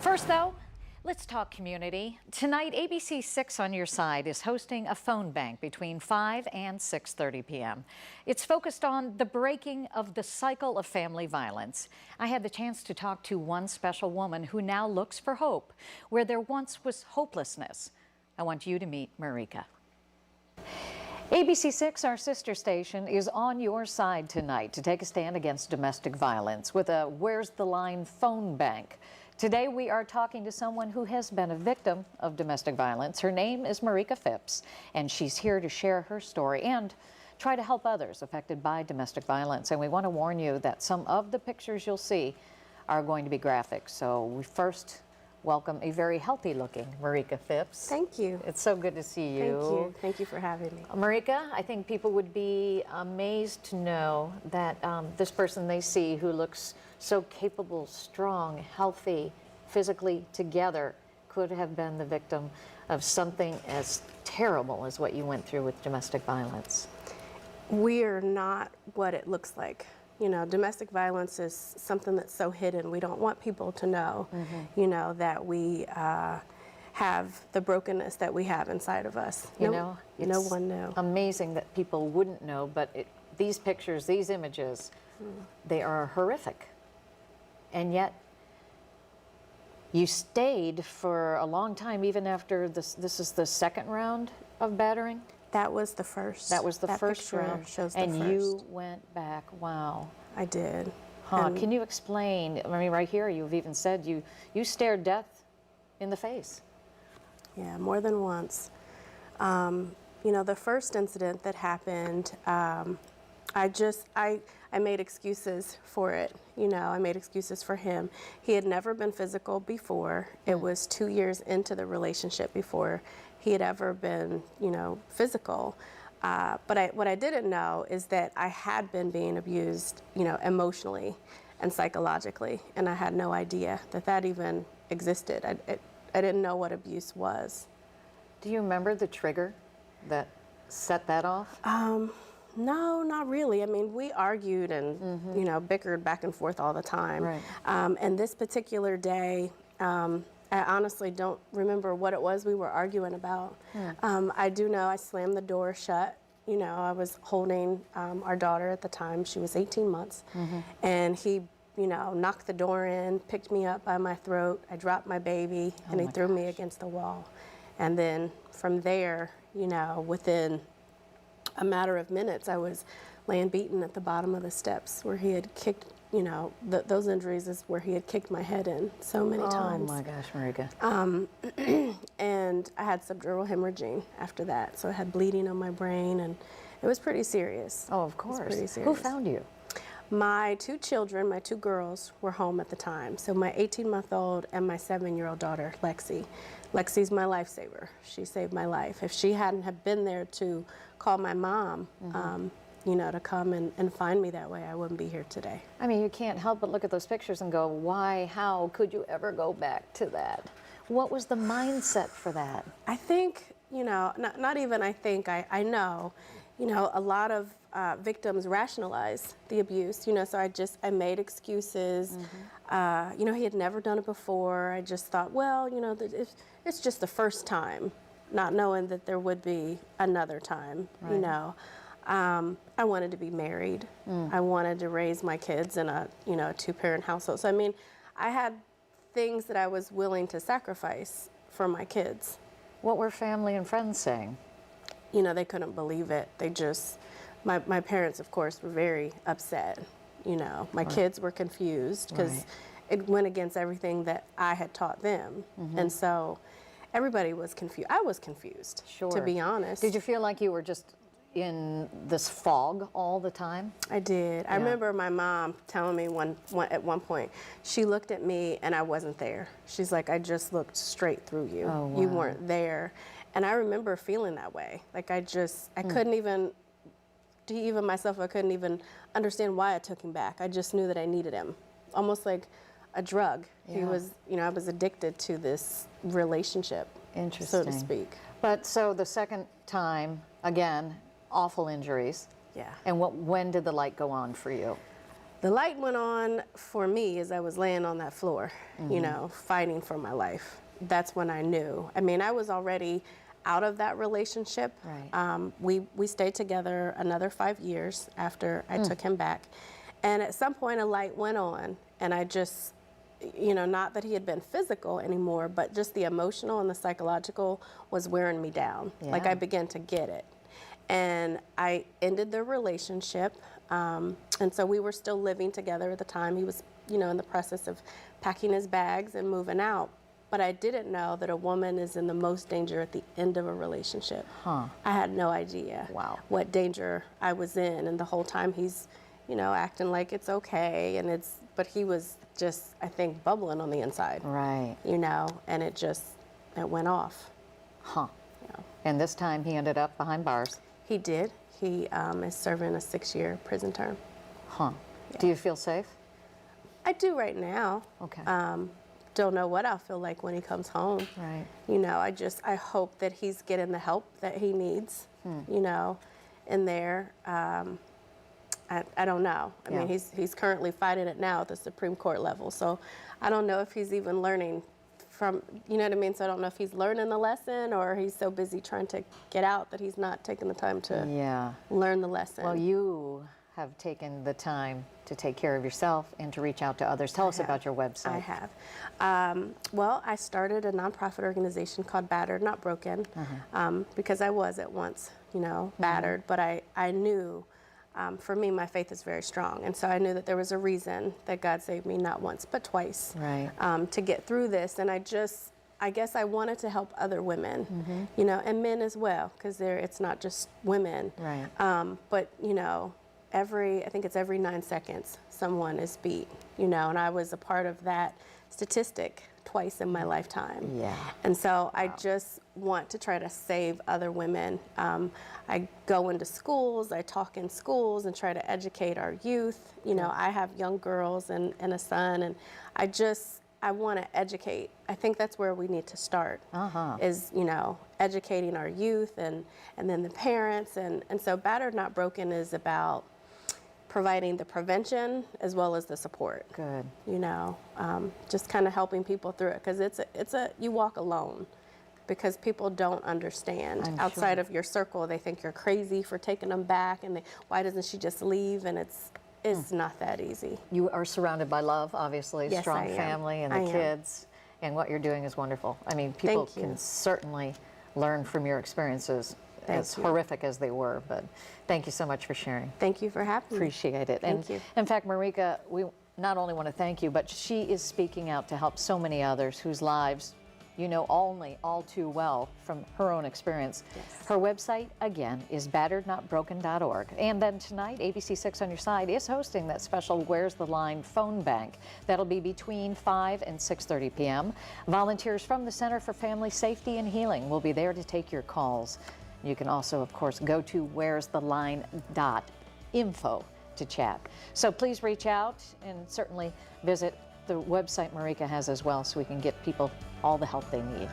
First, though, let's talk community. Tonight, ABC 6 on your side is hosting a phone bank between 5 and 6:30 p.m. It's focused on the breaking of the cycle of family violence. I had the chance to talk to one special woman who now looks for hope where there once was hopelessness. I want you to meet Marika. ABC 6, our sister station, is on your side tonight to take a stand against domestic violence with a Where's the Line phone bank. Today we are talking to someone who has been a victim of domestic violence. Her name is Marika Phipps, and she's here to share her story and try to help others affected by domestic violence. And we want to warn you that some of the pictures you'll see are going to be graphic. So we first welcome a very healthy-looking Marika Phipps. Thank you. It's so good to see you. Thank you. Thank you for having me. Marika, I think people would be amazed to know that this person they see who looks so capable, strong, healthy, physically together could have been the victim of something as terrible as what you went through with domestic violence. We are not what it looks like. You know, domestic violence is something that's so hidden. We don't want people to know, you know, that we have the brokenness that we have inside of us. No one knew. Amazing that people wouldn't know, but these pictures, these images, they are horrific. And yet, you stayed for a long time, even after this is the second round of battering? That was the first. That was the first round. Shows and the first. You went back, wow. I did. Huh. Can you explain, I mean, right here, you've even said you stared death in the face. Yeah, more than once. You know, the first incident that happened, I made excuses for it. You know, I made excuses for him. He had never been physical before. It was 2 years into the relationship before he had ever been, you know, physical. But what I didn't know is that I had been being abused, you know, emotionally and psychologically, and I had no idea that that even existed. I didn't know what abuse was. Do you remember the trigger that set that off? No, not really. I mean, we argued and, you know, bickered back and forth all the time. Right. And this particular day, I honestly don't remember what it was we were arguing about. I do know I slammed the door shut. You know, I was holding our daughter at the time. She was 18 months. And he, you know, knocked the door in, picked me up by my throat. I dropped my baby, and he threw me against the wall. And then from there, you know, within a matter of minutes, I was laying beaten at the bottom of the steps where he had kicked, you know, those injuries is where he had kicked my head in so many times. Oh my gosh, Marika. And I had subdural hemorrhaging after that, so I had bleeding on my brain, and it was pretty serious. Oh, of course. It was pretty serious. Who found you? My two children, my two girls, were home at the time. So my 18-month-old and my 7-year-old daughter, Lexi. Lexi's my lifesaver. She saved my life. If she hadn't have been there to call my mom, you know, to come and find me that way, I wouldn't be here today. I mean, you can't help but look at those pictures and go, why, how could you ever go back to that? What was the mindset for that? I think, you know, not even I think, I know, you know, a lot of victims rationalize the abuse, you know, so I made excuses. You know, he had never done it before. I just thought, well, you know, it's just the first time, not knowing that there would be another time, you know. I wanted to be married. I wanted to raise my kids in a, you know, a two-parent household. So, I mean, I had things that I was willing to sacrifice for my kids. What were family and friends saying? You know, they couldn't believe it. They just, my parents, of course, were very upset. You know, my kids were confused because it went against everything that I had taught them. And so everybody was confused. I was confused, to be honest. Did you feel like you were just in this fog all the time? I did. I remember my mom telling me at one point, she looked at me and I wasn't there. She's like, I just looked straight through you. Oh, wow. You weren't there. And I remember feeling that way. Like I couldn't even, I couldn't even understand why I took him back. I just knew that I needed him. Almost like a drug. Yeah. He was, you know, I was addicted to this relationship, Interesting. so to speak. But so the second time, again, awful injuries. Yeah. And when did the light go on for you? The light went on for me as I was laying on that floor, you know, fighting for my life. That's when I knew. I mean, I was already out of that relationship. Right. We stayed together another 5 years after I took him back. And at some point a light went on, and I just, you know, not that he had been physical anymore, but just the emotional and the psychological was wearing me down. Like, Yeah. I began to get it. And I ended the relationship. And so we were still living together at the time. He was, you know, in the process of packing his bags and moving out. But I didn't know that a woman is in the most danger at the end of a relationship. Huh. I had no idea Wow. what danger I was in. And the whole time he's, you know, acting like it's okay. But he was just, I think, bubbling on the inside. Right. You know, and it went off. Huh. Yeah. And this time he ended up behind bars. He did. He is serving a 6-year prison term. Huh. Do you feel safe? I do right now. Okay. Don't know what I'll feel like when he comes home. Right. You know, I hope that he's getting the help that he needs, you know, in there. I don't know. I mean, he's currently fighting it now at the Supreme Court level. So I don't know if he's even learning from, you know what I mean? So I don't know if he's learning the lesson or he's so busy trying to get out that he's not taking the time to learn the lesson. Well, you have taken the time to take care of yourself and to reach out to others. Tell us about your website. I have. Well, I started a nonprofit organization called Battered, Not Broken, because I was at once, you know, battered, but I knew, for me, my faith is very strong. And so I knew that there was a reason that God saved me not once, but twice, Right. To get through this. And I guess I wanted to help other women, you know, and men as well, because it's not just women. Right. But, you know, I think it's every 9 seconds someone is beat, you know, and I was a part of that statistic twice in my lifetime. Yeah. And so I just want to try to save other women. I go into schools, I talk in schools and try to educate our youth. You know, I have young girls and a son, and I want to educate. I think that's where we need to start, is, you know, educating our youth and then the parents. And so Battered Not Broken is about providing the prevention as well as the support. Good. You know, just kind of helping people through it, because you walk alone, because people don't understand. Outside of your circle, they think you're crazy for taking them back, and why doesn't she just leave? And it's not that easy. You are surrounded by love, obviously, Yes, strong I am. family and I the am. kids, and what you're doing is wonderful. I mean, people Thank you. can certainly learn from your experiences, as you. horrific as they were, but thank you so much for sharing. Thank you for having me. Appreciate it. Thank you. In fact, Marika, we not only want to thank you, but she is speaking out to help so many others whose lives you know only all too well from her own experience. Yes. Her website, again, is batterednotbroken.org. And then tonight, ABC 6 on Your Side is hosting that special Where's the Line phone bank. That'll be between 5 and 6:30 p.m. Volunteers from the Center for Family Safety and Healing will be there to take your calls. You can also, of course, go to where'stheline.info to chat. So please reach out and certainly visit the website Marika has as well, so we can get people all the help they need.